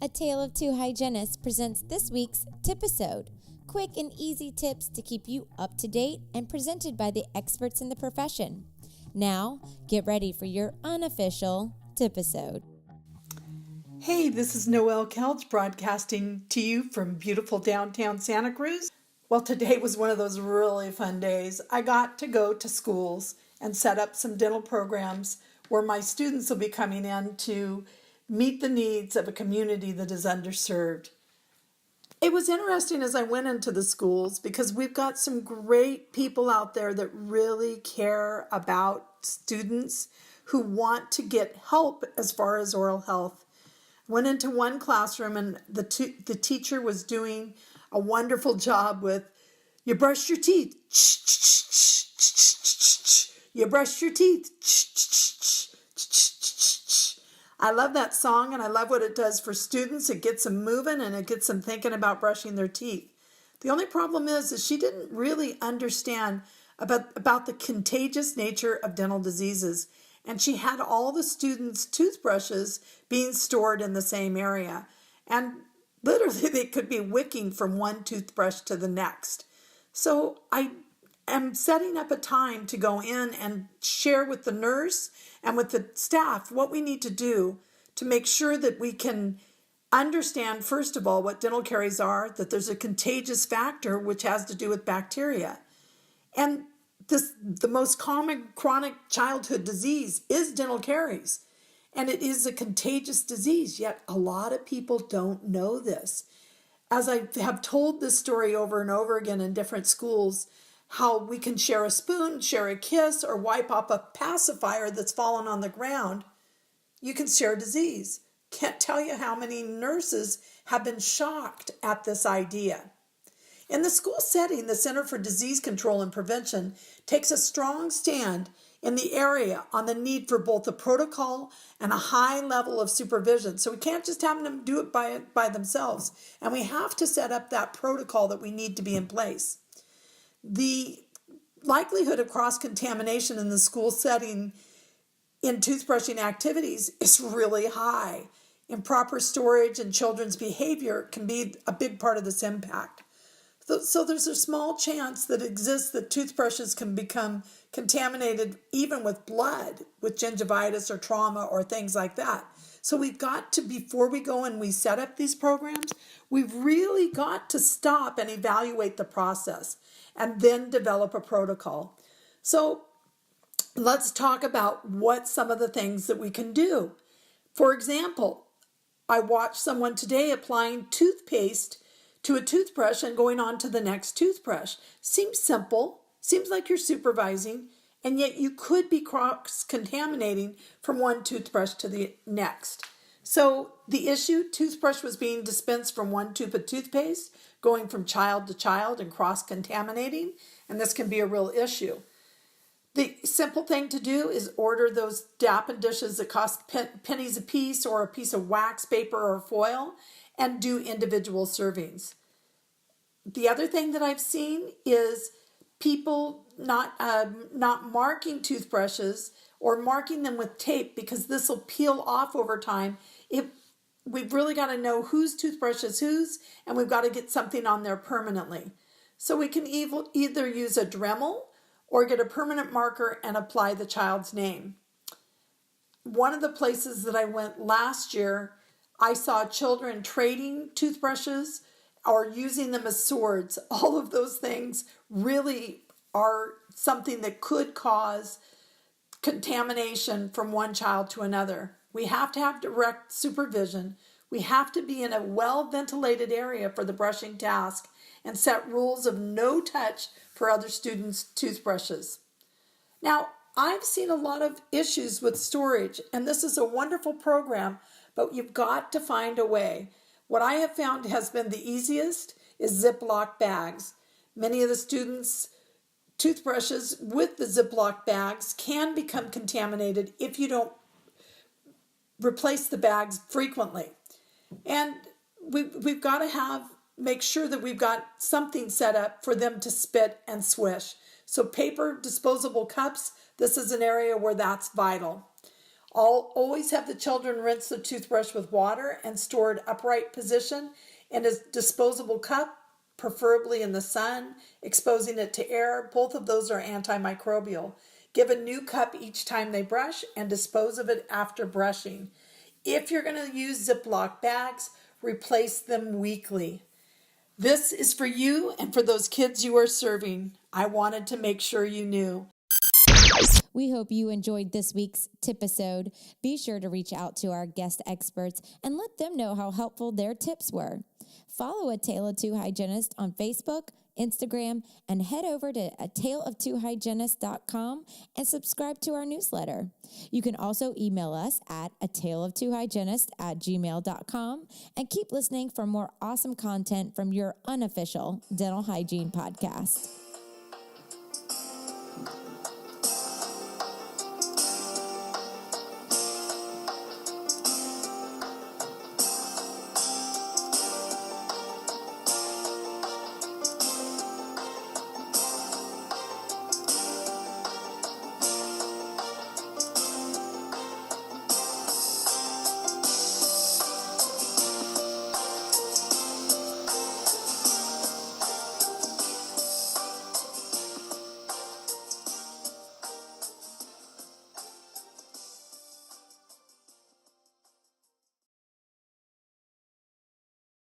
A Tale of Two Hygienists presents this week's TIPisode, quick and easy tips to keep you up to date and presented by the experts in the profession. Now, get ready for your unofficial TIPisode. Hey, this is Noel Kelsch broadcasting to you from beautiful downtown Santa Cruz. Well, today was one of those really fun days. I got to go to schools and set up some dental programs where my students will be coming in to meet the needs of a community that is underserved. It was interesting as I went into the schools because we've got some great people out there that really care about students who want to get help as far as oral health. Went into one classroom and the teacher was doing a wonderful job with, you brush your teeth, you brush your teeth. I love that song and I love what it does for students. It gets them moving and it gets them thinking about brushing their teeth. The only problem is she didn't really understand about the contagious nature of dental diseases. And she had all the students' toothbrushes being stored in the same area. And literally they could be wicking from one toothbrush to the next. So I am setting up a time to go in and share with the nurse and with the staff what we need to do to make sure that we can understand, first of all, what dental caries are, that there's a contagious factor which has to do with bacteria. And the most common chronic childhood disease is dental caries. And it is a contagious disease, yet a lot of people don't know this. As I have told this story over and over again in different schools, how we can share a spoon, share a kiss, or wipe off a pacifier that's fallen on the ground, you can share disease. Can't tell you how many nurses have been shocked at this idea. In the school setting, the Center for Disease Control and Prevention takes a strong stand in the area on the need for both a protocol and a high level of supervision. So we can't just have them do it by themselves. And we have to set up that protocol that we need to be in place. The likelihood of cross-contamination in the school setting in toothbrushing activities is really high. Improper storage and children's behavior can be a big part of this impact. So there's a small chance that exists that toothbrushes can become contaminated even with blood, with gingivitis or trauma or things like that. So we've got to, before we go and we set up these programs, we've really got to stop and evaluate the process and then develop a protocol. So let's talk about what some of the things that we can do. For example, I watched someone today applying toothpaste to a toothbrush and going on to the next toothbrush. Seems simple, seems like you're supervising, and yet you could be cross-contaminating from one toothbrush to the next. So the issue, toothbrush was being dispensed from one tube of toothpaste, going from child to child and cross-contaminating, and this can be a real issue. The simple thing to do is order those Dappen dishes that cost pennies a piece or a piece of wax paper or foil and do individual servings. The other thing that I've seen is people not marking toothbrushes or marking them with tape because this will peel off over time. We've really got to know whose toothbrush is whose, and we've got to get something on there permanently. So we can either use a Dremel or get a permanent marker and apply the child's name. One of the places that I went last year, I saw children trading toothbrushes or using them as swords. All of those things really are something that could cause contamination from one child to another. We have to have direct supervision. We have to be in a well-ventilated area for the brushing task and set rules of no touch for other students' toothbrushes. Now, I've seen a lot of issues with storage, and this is a wonderful program, but you've got to find a way. What I have found has been the easiest is Ziploc bags. Many of the students' toothbrushes with the Ziploc bags can become contaminated if you don't replace the bags frequently. And we've got to make sure that we've got something set up for them to spit and swish. So paper disposable cups, this is an area where that's vital. Always have the children rinse the toothbrush with water and store it upright position in a disposable cup, preferably in the sun, exposing it to air. Both of those are antimicrobial. Give a new cup each time they brush and dispose of it after brushing. If you're going to use Ziploc bags, replace them weekly. This is for you and for those kids you are serving. I wanted to make sure you knew. We hope you enjoyed this week's TIPisode. Be sure to reach out to our guest experts and let them know how helpful their tips were. Follow A Tale of Two Hygienists on Facebook, Instagram, and head over to ataleoftwohygienist.com and subscribe to our newsletter. You can also email us at ataleoftwohygienist@gmail.com and keep listening for more awesome content from your unofficial dental hygiene podcast.